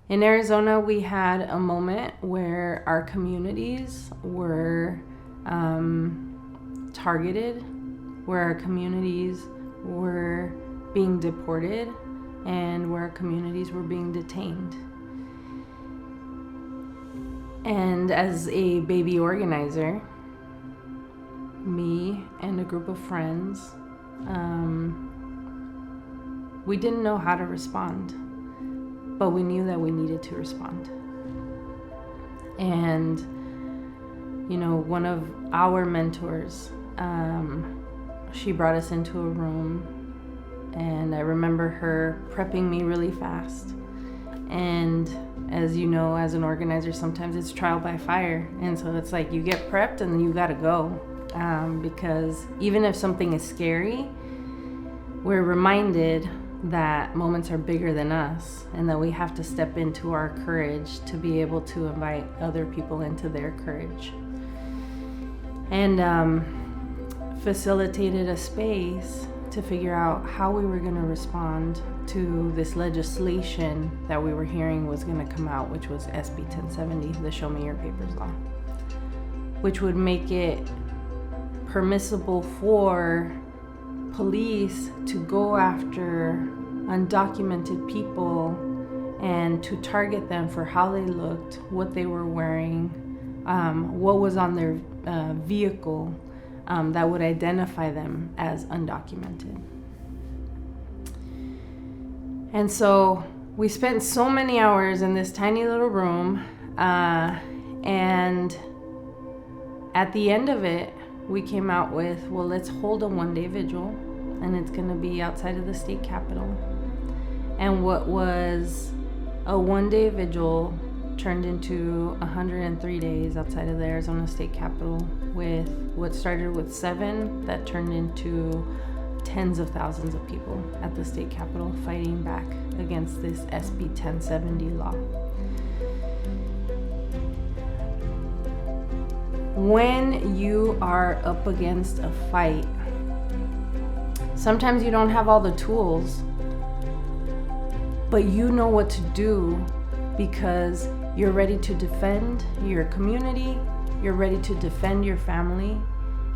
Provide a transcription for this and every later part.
In Arizona, we had a moment where our communities were targeted, where our communities were being deported, and where our communities were being detained. And as a baby organizer, me and a group of friends, we didn't know how to respond, but we knew that we needed to respond. And, you know, one of our mentors, she brought us into a room, and I remember her prepping me really fast. And as you know, as an organizer, sometimes it's trial by fire. And so it's like you get prepped and you gotta go. Because even if something is scary, we're reminded that moments are bigger than us and that we have to step into our courage to be able to invite other people into their courage. And facilitated a space to figure out how we were going to respond to this legislation that we were hearing was going to come out, which was SB 1070, the Show Me Your Papers law, which would make it permissible for police to go after undocumented people and to target them for how they looked, what they were wearing, what was on their vehicle, that would identify them as undocumented. And so we spent so many hours in this tiny little room, and at the end of it, we came out with, well, let's hold a one-day vigil, and it's going to be outside of the state capitol. And what was a one-day vigil turned into 103 days outside of the Arizona State Capitol, with what started with 7 that turned into tens of thousands of people at the state capitol fighting back against this SB 1070 law. When you are up against a fight, sometimes you don't have all the tools, but you know what to do because you're ready to defend your community, you're ready to defend your family,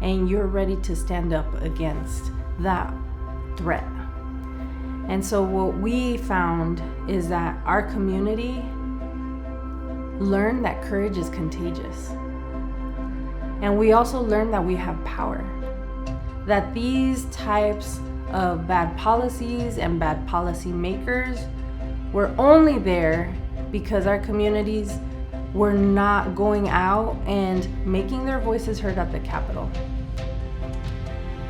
and you're ready to stand up against that threat. And so what we found is that our community learned that courage is contagious. And we also learned that we have power. That these types of bad policies and bad policy makers were only there because our communities were not going out and making their voices heard at the Capitol.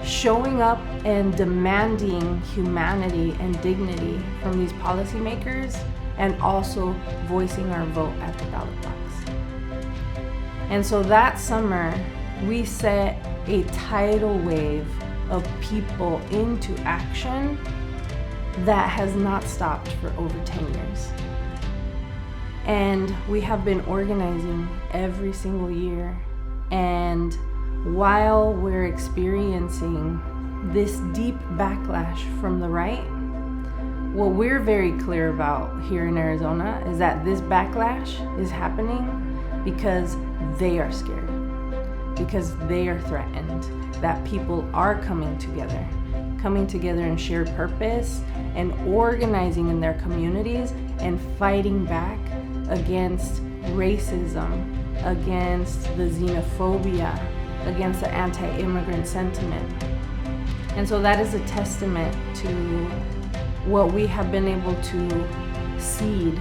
Showing up and demanding humanity and dignity from these policymakers, and also voicing our vote at the ballot box. And so that summer, we set a tidal wave of people into action that has not stopped for over 10 years. And we have been organizing every single year. And while we're experiencing this deep backlash from the right, what we're very clear about here in Arizona is that this backlash is happening because they are scared, because they are threatened, that people are coming together in shared purpose and organizing in their communities and fighting back against racism, against the xenophobia, against the anti-immigrant sentiment. And so that is a testament to what we have been able to seed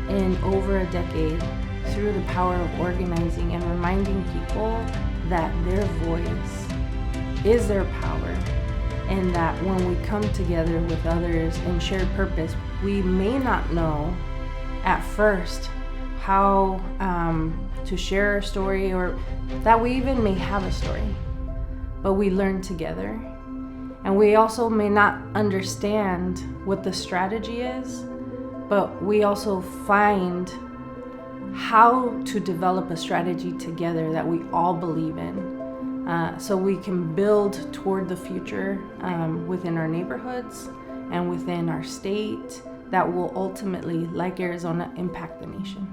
in over a decade through the power of organizing and reminding people that their voice is their power, and that when we come together with others in shared purpose, we may not know at first how to share our story, or that we even may have a story, but we learn together. And we also may not understand what the strategy is, but we also find how to develop a strategy together that we all believe in, so we can build toward the future within our neighborhoods and within our state that will ultimately, like Arizona, impact the nation.